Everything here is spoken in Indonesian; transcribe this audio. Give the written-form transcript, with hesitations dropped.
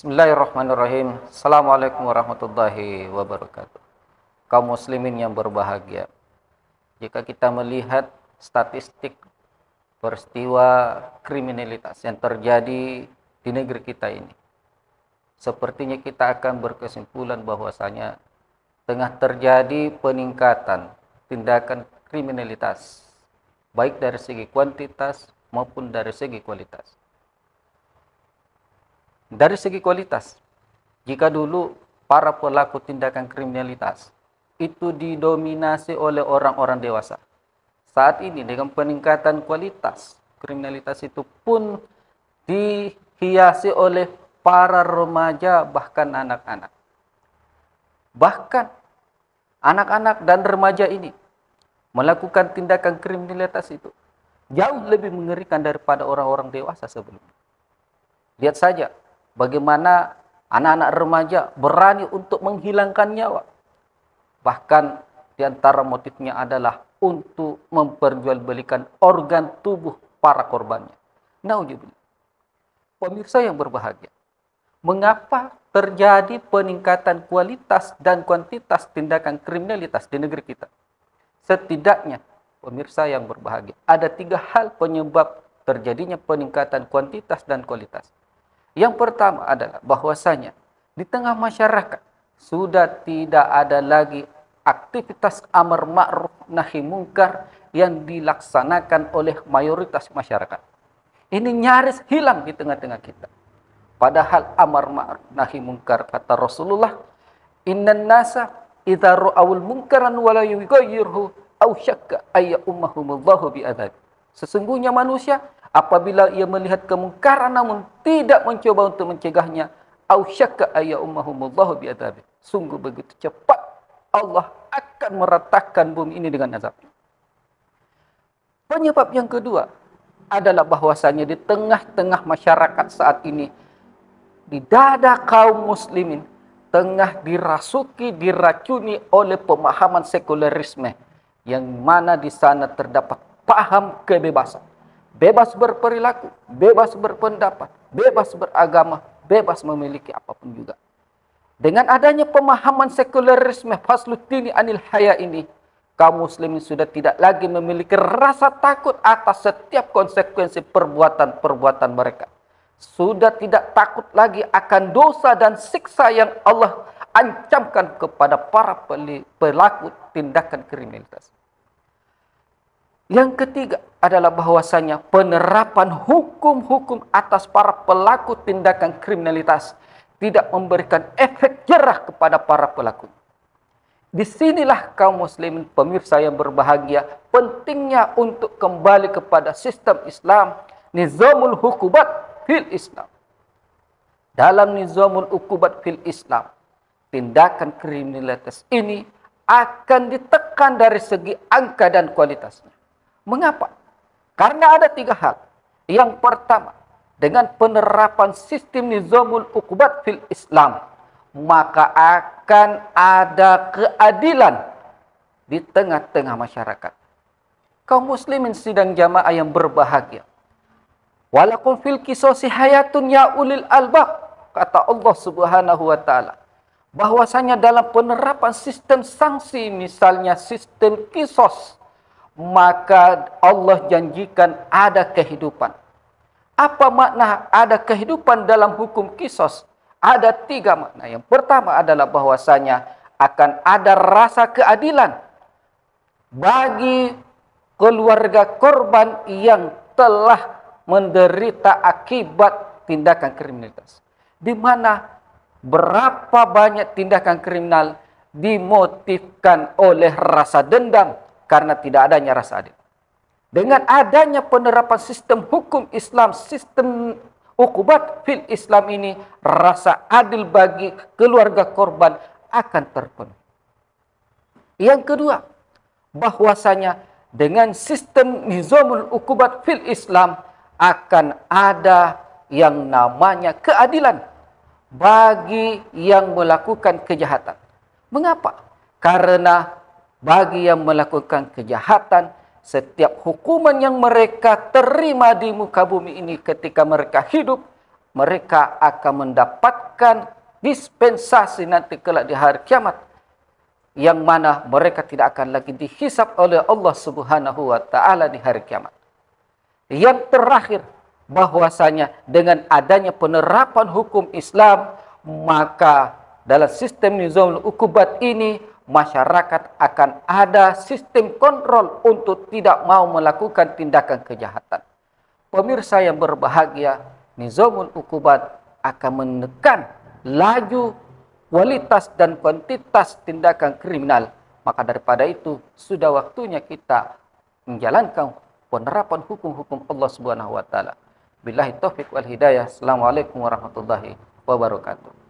Bismillahirrahmanirrahim. Assalamualaikum warahmatullahi wabarakatuh. Kaum muslimin yang berbahagia, jika kita melihat statistik peristiwa kriminalitas yang terjadi di negeri kita ini, sepertinya kita akan berkesimpulan bahwasanya tengah terjadi peningkatan tindakan kriminalitas, baik dari segi kuantitas maupun dari segi kualitas. Dari segi kualitas, jika dulu para pelaku tindakan kriminalitas itu didominasi oleh orang-orang dewasa, saat ini dengan peningkatan kualitas, kriminalitas itu pun dihiasi oleh para remaja bahkan anak-anak. Bahkan anak-anak dan remaja ini melakukan tindakan kriminalitas itu jauh lebih mengerikan daripada orang-orang dewasa sebelumnya. Lihat saja bagaimana anak-anak remaja berani untuk menghilangkan nyawa. Bahkan di antara motifnya adalah untuk memperjualbelikan organ tubuh para korbannya. Nauzubillah. Pemirsa yang berbahagia, mengapa terjadi peningkatan kualitas dan kuantitas tindakan kriminalitas di negeri kita? Setidaknya, pemirsa yang berbahagia, ada 3 hal penyebab terjadinya peningkatan kuantitas dan kualitas. Yang pertama adalah bahwasanya di tengah masyarakat sudah tidak ada lagi aktivitas amar ma'ruf nahi mungkar yang dilaksanakan oleh mayoritas masyarakat. Ini nyaris hilang di tengah-tengah kita. Padahal amar ma'ruf nahi mungkar, kata Rasulullah, innan nasa idza ra'awul munkaran wa la yughayyirhu aw syakka ay ummahumullahu bi'adzab. Sesungguhnya manusia apabila ia melihat kemungkaran namun tidak mencoba untuk mencegahnya, au syakka ayya ummahumullahu bi'adzab. Sungguh begitu cepat Allah akan meratakan bumi ini dengan azab. Penyebab yang kedua adalah bahwasanya di tengah-tengah masyarakat saat ini, di dada kaum muslimin tengah dirasuki, diracuni oleh pemahaman sekulerisme, yang mana di sana terdapat paham kebebasan. Bebas berperilaku, bebas berpendapat, bebas beragama, bebas memiliki apapun juga. Dengan adanya pemahaman sekulerisme faslutini anil haya ini, kaum muslimin sudah tidak lagi memiliki rasa takut atas setiap konsekuensi perbuatan-perbuatan mereka. Sudah tidak takut lagi akan dosa dan siksa yang Allah ancamkan kepada para pelaku tindakan kriminalitas. Yang ketiga adalah bahwasanya penerapan hukum-hukum atas para pelaku tindakan kriminalitas tidak memberikan efek jerah kepada para pelaku. Disinilah kaum muslimin pemirsa yang berbahagia, pentingnya untuk kembali kepada sistem Islam, nizamul hukubat fil Islam. Dalam nizamul hukubat fil Islam, tindakan kriminalitas ini akan ditekan dari segi angka dan kualitasnya. Mengapa? Karena ada 3 hal. Yang pertama, dengan penerapan sistem nizamul uqubat fil Islam, maka akan ada keadilan di tengah-tengah masyarakat. Kaum muslimin sidang jamaah yang berbahagia, walakum fil qisasi hayatun ya ulil albab, kata Allah Subhanahu wa taala, bahwasanya dalam penerapan sistem sanksi, misalnya sistem kisos, maka Allah janjikan ada kehidupan. Apa makna ada kehidupan dalam hukum kisos? Ada 3 makna. Yang pertama adalah bahwasanya akan ada rasa keadilan bagi keluarga korban yang telah menderita akibat tindakan kriminalitas. Di mana berapa banyak tindakan kriminal dimotifkan oleh rasa dendam, karena tidak adanya rasa adil. Dengan adanya penerapan sistem hukum Islam, sistem uqubat fil Islam ini, rasa adil bagi keluarga korban akan terpenuhi. Yang kedua, bahwasanya dengan sistem nizamul uqubat fil Islam akan ada yang namanya keadilan bagi yang melakukan kejahatan. Mengapa? Karena bagi yang melakukan kejahatan, setiap hukuman yang mereka terima di muka bumi ini ketika mereka hidup mereka akan mendapatkan dispensasi nanti kelak di hari kiamat, yang mana mereka tidak akan lagi dihisab oleh Allah Subhanahu wa taala di hari kiamat. Yang terakhir, bahwasanya dengan adanya penerapan hukum Islam, maka dalam sistem nizamul ukubat ini masyarakat akan ada sistem kontrol untuk tidak mau melakukan tindakan kejahatan. Pemirsa yang berbahagia, nizamul ukubat akan menekan laju kualitas dan kuantitas tindakan kriminal. Maka daripada itu, sudah waktunya kita menjalankan penerapan hukum-hukum Allah Subhanahu wa taala. Billahi taufiq wal hidayah. Assalamualaikum warahmatullahi wabarakatuh.